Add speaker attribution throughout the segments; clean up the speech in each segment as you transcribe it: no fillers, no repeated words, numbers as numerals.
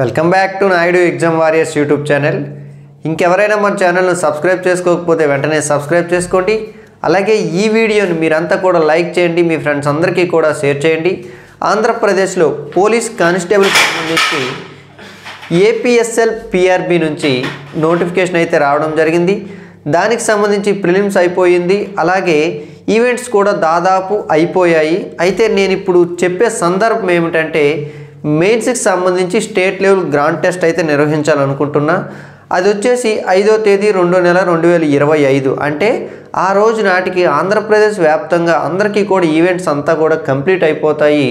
Speaker 1: Welcome back to Naidu exam warriors YouTube channel. ఇంకెవరైనా మన ఛానల్ను సబ్స్క్రైబ్ చేసుకోకపోతే వెంటనే సబ్స్క్రైబ్ చేసుకోండి. అలాగే ఈ వీడియోని మీరంతా కూడా లైక్ చేయండి, మీ ఫ్రెండ్స్ అందరికీ కూడా షేర్ చేయండి. ఆంధ్రప్రదేశ్లో పోలీస్ కానిస్టేబుల్కి సంబంధించి ఏపీఎస్ఎల్ పిఆర్బి నుంచి నోటిఫికేషన్ అయితే రావడం జరిగింది. దానికి సంబంధించి ప్రిలిమ్స్ అయిపోయింది, అలాగే ఈవెంట్స్ కూడా దాదాపు అయిపోయాయి. అయితే నేను ఇప్పుడు చెప్పే సందర్భం ఏమిటంటే మెయిన్స్కి సంబంధించి స్టేట్ లెవెల్ గ్రాండ్ టెస్ట్ అయితే నిర్వహించాలనుకుంటున్నా. అది వచ్చేసి 5వ తేదీ 2వ నెల 2025, అంటే ఆ రోజు నాటికి ఆంధ్రప్రదేశ్ వ్యాప్తంగా అందరికీ కూడా ఈవెంట్స్ అంతా కూడా కంప్లీట్ అయిపోతాయి.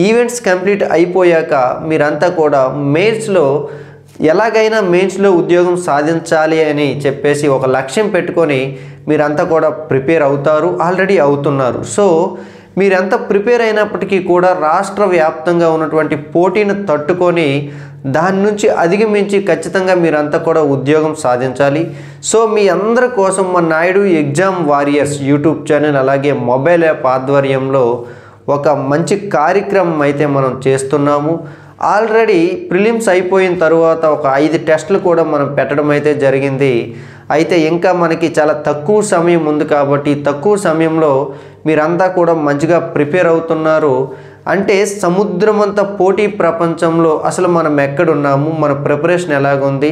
Speaker 1: ఈవెంట్స్ కంప్లీట్ అయిపోయాక మీరంతా కూడా మెయిన్స్లో ఎలాగైనా మెయిన్స్లో ఉద్యోగం సాధించాలి అని చెప్పేసి ఒక లక్ష్యం పెట్టుకొని మీరంతా కూడా ప్రిపేర్ అవుతారు, ఆల్రెడీ అవుతున్నారు. సో మీరంతా ప్రిపేర్ అయినప్పటికీ కూడా రాష్ట్ర వ్యాప్తంగా ఉన్నటువంటి పోటీని తట్టుకొని దాని నుంచి అధిగమించి ఖచ్చితంగా మీరంతా కూడా ఉద్యోగం సాధించాలి. సో మీ అందరి కోసం మన Naidu exam warriors YouTube channel అలాగే మొబైల్ యాప్ ఆధ్వర్యంలో ఒక మంచి కార్యక్రమం అయితే మనం చేస్తున్నాము. ఆల్రెడీ ప్రిలిమ్స్ అయిపోయిన తర్వాత ఒక 5 టెస్టులు కూడా మనం పెట్టడం అయితే జరిగింది. అయితే ఇంకా మనకి చాలా తక్కువ సమయం ఉంది కాబట్టి తక్కువ సమయంలో మీరంతా కూడా మంచిగా ప్రిపేర్ అవుతున్నారు. అంటే సముద్రమంత పోటీ ప్రపంచంలో అసలు మనం ఎక్కడున్నాము, మన ప్రిపరేషన్ ఎలాగుంది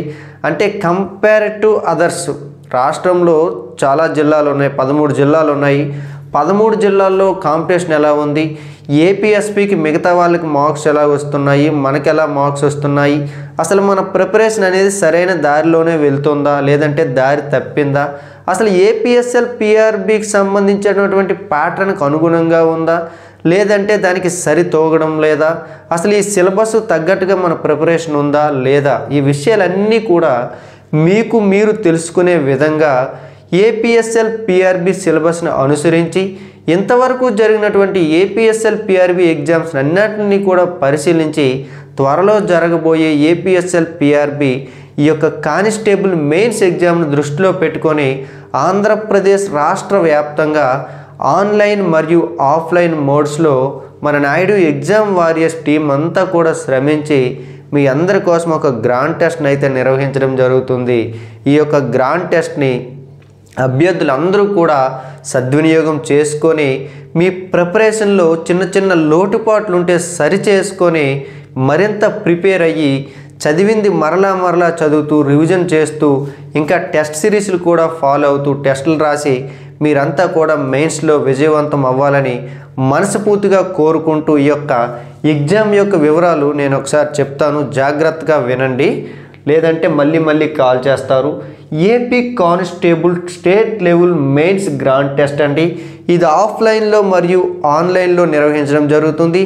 Speaker 1: అంటే కంపేర్ టు అదర్స్. రాష్ట్రంలో చాలా జిల్లాలు ఉన్నాయి, 13 జిల్లాలు ఉన్నాయి. 13 జిల్లాల్లో కాంపిటీషన్ ఎలా ఉంది, ఏపీఎస్పీకి మిగతా వాళ్ళకి మార్క్స్ ఎలా వస్తున్నాయి, మనకి ఎలా మార్క్స్ వస్తున్నాయి, అసలు మన ప్రిపరేషన్ అనేది సరైన దారిలోనే వెళ్తుందా లేదంటే దారి తప్పిందా, అసలు ఏపీఎస్ఎల్ పిఆర్బికి సంబంధించినటువంటి ప్యాటర్న్కి అనుగుణంగా ఉందా లేదంటే దానికి సరితూగడం లేదా, అసలు ఈ సిలబస్ తగ్గట్టుగా మన ప్రిపరేషన్ ఉందా లేదా, ఈ విషయాలన్నీ కూడా మీకు మీరు తెలుసుకునే విధంగా ఏపీఎస్ఎల్ పిఆర్బి సిలబస్ను అనుసరించి ఇంతవరకు జరిగినటువంటి ఏపీఎస్ఎల్ పిఆర్బి ఎగ్జామ్స్ అన్నింటినీ కూడా పరిశీలించి త్వరలో జరగబోయే ఏపీఎస్ఎల్ పిఆర్బి ఈ యొక్క కానిస్టేబుల్ మెయిన్స్ ఎగ్జామ్ను దృష్టిలో పెట్టుకొని ఆంధ్రప్రదేశ్ రాష్ట్ర వ్యాప్తంగా ఆన్లైన్ మరియు ఆఫ్లైన్ మోడ్స్లో మన నాయుడు ఎగ్జామ్ వారియర్స్ టీం అంతా కూడా శ్రమించి మీ అందరి కోసం ఒక గ్రాండ్ టెస్ట్ని అయితే నిర్వహించడం జరుగుతుంది. ఈ యొక్క గ్రాండ్ టెస్ట్ని అభ్యర్థులందరూ కూడా సద్వినియోగం చేసుకొని మీ ప్రిపరేషన్లో చిన్న చిన్న లోటుపాట్లు ఉంటే సరి చేసుకొని మరింత ప్రిపేర్ అయ్యి చదివింది మరలా చదువుతూ రివిజన్ చేస్తూ ఇంకా టెస్ట్ సిరీస్లు కూడా ఫాలో అవుతూ టెస్టులు రాసి మీరంతా కూడా మెయిన్స్లో విజయవంతం అవ్వాలని మనస్ఫూర్తిగా కోరుకుంటూ ఈ యొక్క ఎగ్జామ్ యొక్క వివరాలు నేను ఒకసారి చెప్తాను, జాగ్రత్తగా వినండి, లేదంటే మళ్ళీ కాల్ చేస్తారు. AP constable state level mains grand test అండి. ఇది ఆఫ్లైన్లో మరియు ఆన్లైన్లో నిర్వహించడం జరుగుతుంది.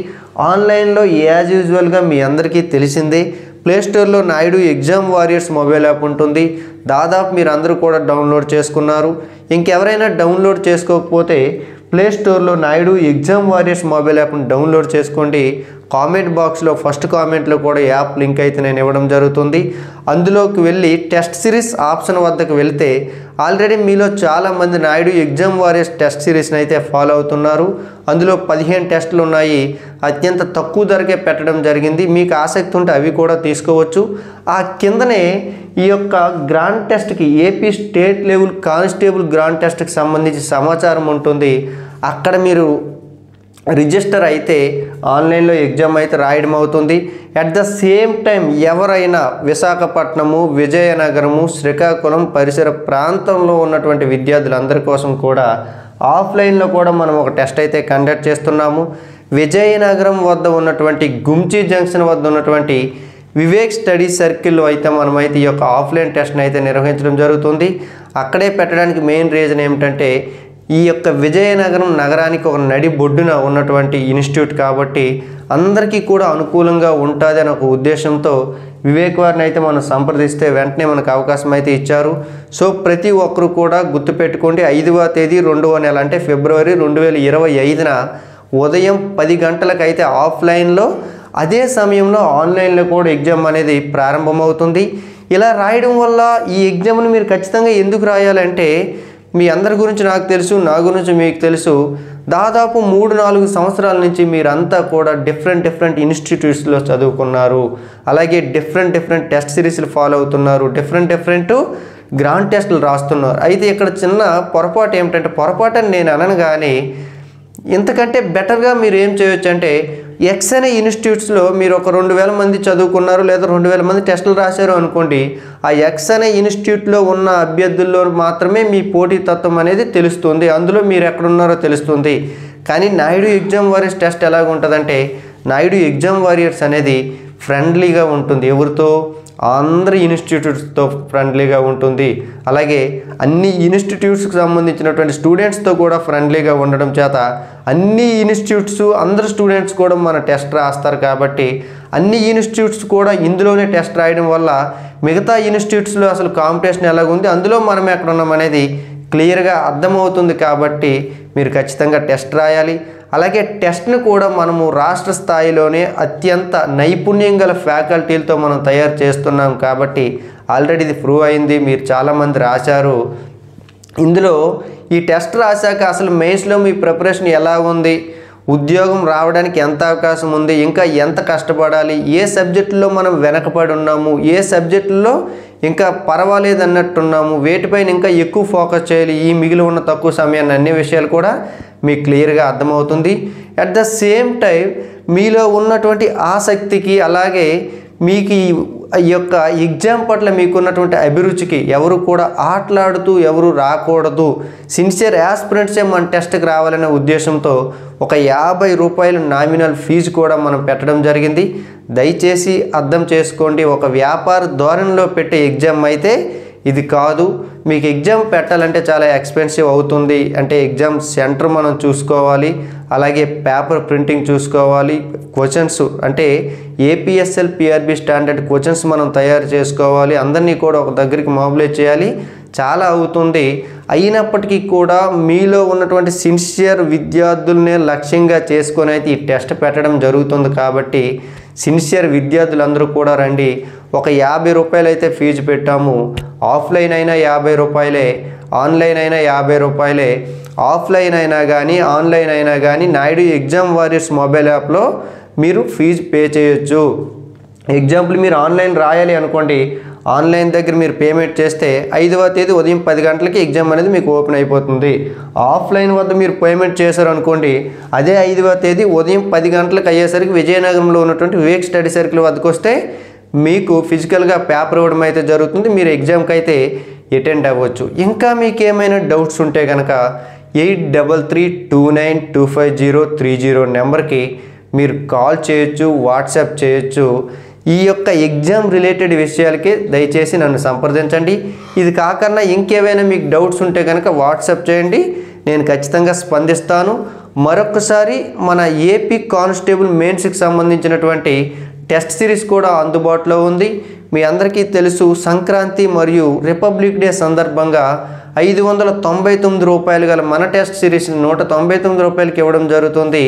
Speaker 1: ఆన్లైన్లో యాజ్ యూజువల్గా మీ అందరికీ తెలిసిందే, ప్లేస్టోర్లో Naidu exam warriors mobile app ఉంటుంది. దాదాపు మీరు అందరూ కూడా డౌన్లోడ్ చేసుకున్నారు. ఇంకెవరైనా డౌన్లోడ్ చేసుకోకపోతే ప్లేస్టోర్లో నాయుడు ఎగ్జామ్ వారియర్స్ మొబైల్ యాప్ని డౌన్లోడ్ చేసుకోండి. కామెంట్ బాక్స్లో ఫస్ట్ కామెంట్లో కూడా యాప్ లింక్ అయితే నేను ఇవ్వడం జరుగుతుంది. అందులోకి వెళ్ళి టెస్ట్ సిరీస్ ఆప్షన్ వద్దకు వెళ్తే ఆల్రెడీ మీలో చాలామంది నాయుడు ఎగ్జామ్ వారియర్స్ టెస్ట్ సిరీస్ని అయితే ఫాలో అవుతున్నారు. అందులో 15 టెస్టులు ఉన్నాయి, అత్యంత తక్కువ ధరకే పెట్టడం జరిగింది. మీకు ఆసక్తి ఉంటే అవి కూడా తీసుకోవచ్చు. ఆ కిందనే ఈ యొక్క గ్రాండ్ టెస్ట్కి AP state level constable grand టెస్ట్కి సంబంధించి సమాచారం ఉంటుంది. అక్కడ మీరు రిజిస్టర్ అయితే ఆన్లైన్లో ఎగ్జామ్ అయితే రాయడం అవుతుంది. అట్ ద సేమ్ టైం ఎవరైనా విశాఖపట్నము, విజయనగరము, శ్రీకాకుళం పరిసర ప్రాంతంలో ఉన్నటువంటి విద్యార్థులందరి కోసం కూడా ఆఫ్లైన్లో కూడా మనం ఒక టెస్ట్ అయితే కండక్ట్ చేస్తున్నాము. విజయనగరం వద్ద ఉన్నటువంటి గుంచి జంక్షన్ వద్ద ఉన్నటువంటి వివేక్ స్టడీ సర్కిల్లో అయితే మనమైతే ఈ యొక్క ఆఫ్లైన్ టెస్ట్ని అయితే నిర్వహించడం జరుగుతుంది. అక్కడే పెట్టడానికి మెయిన్ రీజన్ ఏమిటంటే ఈ యొక్క విజయనగరం నగరానికి ఒక నడి బొడ్డున ఉన్నటువంటి ఇన్స్టిట్యూట్ కాబట్టి అందరికీ కూడా అనుకూలంగా ఉంటుంది అనే ఒక ఉద్దేశంతో వివేక్ వారిని అయితే మనం సంప్రదిస్తే వెంటనే మనకు అవకాశం అయితే ఇచ్చారు. సో ప్రతి ఒక్కరు కూడా గుర్తుపెట్టుకోండి, 5వ తేదీ 2వ నెల అంటే ఫిబ్రవరి 2025న ఉదయం 10 గంటలకైతే ఆఫ్లైన్లో, అదే సమయంలో ఆన్లైన్లో కూడా ఎగ్జామ్ అనేది ప్రారంభమవుతుంది. ఇలా రాయడం వల్ల ఈ ఎగ్జామ్ని మీరు ఖచ్చితంగా ఎందుకు రాయాలంటే మీ అందరి గురించి నాకు తెలుసు, నా గురించి మీకు తెలుసు. దాదాపు 3-4 సంవత్సరాల నుంచి మీరంతా కూడా డిఫరెంట్ ఇన్స్టిట్యూట్స్లో చదువుకున్నారు. అలాగే డిఫరెంట్ టెస్ట్ సిరీస్లు ఫాలో అవుతున్నారు. డిఫరెంట్ గ్రాండ్ టెస్టులు రాస్తున్నారు. అయితే ఇక్కడ చిన్న పొరపాటు ఏమిటంటే, పొరపాటు అని నేను అనను కానీ ఇంతకంటే బెటర్గా మీరు ఏం చేయొచ్చు అంటే, ఎక్స్ అనే ఇన్స్టిట్యూట్స్లో మీరు ఒక 2000 మంది చదువుకున్నారు లేదా 2000 మంది టెస్టులు రాశారు అనుకోండి. ఆ ఎక్స్ అనే ఇన్స్టిట్యూట్లో ఉన్న అభ్యర్థుల్లో మాత్రమే మీ పోటీతత్వం అనేది తెలుస్తుంది, అందులో మీరు ఎక్కడున్నారో తెలుస్తుంది. కానీ నాయుడు ఎగ్జామ్ వారియర్స్ టెస్ట్ ఎలాగ ఉంటుందంటే, నాయుడు ఎగ్జామ్ వారియర్స్ అనేది ఫ్రెండ్లీగా ఉంటుంది. ఎవరితో? అందరి ఇన్స్టిట్యూట్స్తో ఫ్రెండ్లీగా ఉంటుంది. అలాగే అన్ని ఇన్స్టిట్యూట్స్కి సంబంధించినటువంటి స్టూడెంట్స్తో కూడా ఫ్రెండ్లీగా ఉండడం చేత అన్ని ఇన్స్టిట్యూట్స్ అందరు స్టూడెంట్స్ కూడా మన టెస్ట్ రాస్తారు. కాబట్టి అన్ని ఇన్స్టిట్యూట్స్ కూడా ఇందులోనే టెస్ట్ రాయడం వల్ల మిగతా ఇన్స్టిట్యూట్స్లో అసలు కాంపిటీషన్ ఎలాగుంది, అందులో మనం ఎక్కడ ఉన్నాం అనేది క్లియర్గా అర్థమవుతుంది. కాబట్టి మీరు ఖచ్చితంగా టెస్ట్ రాయాలి. అలాగే టెస్ట్ను కూడా మనము రాష్ట్ర స్థాయిలోనే అత్యంత నైపుణ్యం గల ఫ్యాకల్టీలతో మనం తయారు చేస్తున్నాం. కాబట్టి ఆల్రెడీ ఇది ప్రూవ్ అయింది, మీరు చాలామంది రాశారు. ఇందులో ఈ టెస్ట్ రాశాక అసలు మెయిన్స్లో మీ ప్రిపరేషన్ ఎలా ఉంది, ఉద్యోగం రావడానికి ఎంత అవకాశం ఉంది, ఇంకా ఎంత కష్టపడాలి, ఏ సబ్జెక్టులో మనం వెనకబడి ఉన్నాము, ఏ సబ్జెక్టుల్లో ఇంకా పర్వాలేదు అన్నట్టున్నాము, వేటిపైన ఇంకా ఎక్కువ ఫోకస్ చేయాలి ఈ మిగిలి ఉన్న తక్కువ సమయాన్ని, అన్ని విషయాలు కూడా మీకు క్లియర్గా అర్థమవుతుంది. అట్ ద సేమ్ టైం మీలో ఉన్నటువంటి ఆసక్తికి అలాగే మీకు ఈ యొక్క ఎగ్జామ్ పట్ల మీకున్నటువంటి అభిరుచికి ఎవరు కూడా ఆటలాడుతూ ఎవరు రాకూడదు, సిన్సియర్ యాస్పిరెంట్సే మన టెస్ట్కి రావాలనే ఉద్దేశంతో ఒక 50 రూపాయలు నామినల్ ఫీజు కూడా మనం పెట్టడం జరిగింది. దయచేసి అర్థం చేసుకోండి, ఒక వ్యాపార ధోరణిలో పెట్టే ఎగ్జామ్ అయితే ఇది కాదు. మీకు ఎగ్జామ్ పెట్టాలంటే చాలా ఎక్స్పెన్సివ్ అవుతుంది. అంటే ఎగ్జామ్ సెంటర్ మనం చూసుకోవాలి, అలాగే పేపర్ ప్రింటింగ్ చూసుకోవాలి, క్వశ్చన్స్ అంటే ఏపీఎస్ఎల్ పిఆర్బి స్టాండర్డ్ క్వశ్చన్స్ మనం తయారు చేసుకోవాలి, అందరినీ కూడా ఒక దగ్గరికి మొబిలైజ్ చేయాలి, చాలా అవుతుంది. అయినప్పటికీ కూడా మీలో ఉన్నటువంటి సిన్సియర్ విద్యార్థులనే లక్ష్యంగా చేసుకొని అయితే ఈ టెస్ట్ పెట్టడం జరుగుతుంది. కాబట్టి సిన్సియర్ విద్యార్థులందరూ కూడా రండి. ఒక 50 రూపాయలు అయితే ఫీజు పెట్టాము. ఆఫ్లైన్ అయినా 50 రూపాయలే, ఆన్లైన్ అయినా 50 రూపాయలే. ఆఫ్లైన్ అయినా కానీ ఆన్లైన్ అయినా కానీ నాయుడు ఎగ్జామ్ వారియర్స్ మొబైల్ యాప్లో మీరు ఫీజు పే చేయొచ్చు. ఎగ్జాంపుల్ మీరు ఆన్లైన్ రాయాలి అనుకోండి, ఆన్లైన్ దగ్గర మీరు పేమెంట్ చేస్తే 5వ తేదీ ఉదయం 10 గంటలకి ఎగ్జామ్ అనేది మీకు ఓపెన్ అయిపోతుంది. ఆఫ్లైన్ వద్ద మీరు పేమెంట్ చేశారు అనుకోండి, అదే 5వ తేదీ ఉదయం 10 గంటలకు అయ్యేసరికి విజయనగరంలో ఉన్నటువంటి వివేక్ స్టడీ సర్కిల్ వద్దకు వస్తే మీకు ఫిజికల్గా పేపర్ ఇవ్వడం అయితే జరుగుతుంది. మీరు ఎగ్జామ్కి అయితే అటెండ్ అవ్వచ్చు. ఇంకా మీకు ఏమైనా డౌట్స్ ఉంటే కనుక 8332925030 నెంబర్కి మీరు కాల్ చేయొచ్చు, వాట్సాప్ చేయొచ్చు. ఈ యొక్క ఎగ్జామ్ రిలేటెడ్ విషయాలకి దయచేసి నన్ను సంప్రదించండి. ఇది కాకుండా ఇంకేమైనా మీకు డౌట్స్ ఉంటే కనుక వాట్సాప్ చేయండి, నేను ఖచ్చితంగా స్పందిస్తాను. మరొకసారి మన ఏపీ కానిస్టేబుల్ మెయిన్స్కి సంబంధించినటువంటి టెస్ట్ సిరీస్ కూడా అందుబాటులో ఉంది. మీ అందరికీ తెలుసు, సంక్రాంతి మరియు రిపబ్లిక్ డే సందర్భంగా 599 రూపాయలు గల మన టెస్ట్ సిరీస్ 199 రూపాయలకి ఇవ్వడం జరుగుతుంది.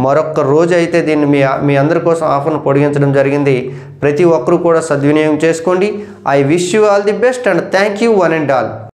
Speaker 1: మరొక రోజు అయితే దీన్ని మీ అందరి కోసం ఆఫర్ను పొడిగించడం జరిగింది. ప్రతి ఒక్కరూ కూడా సద్వినియోగం చేసుకోండి. I wish you all the best and thank you one and all.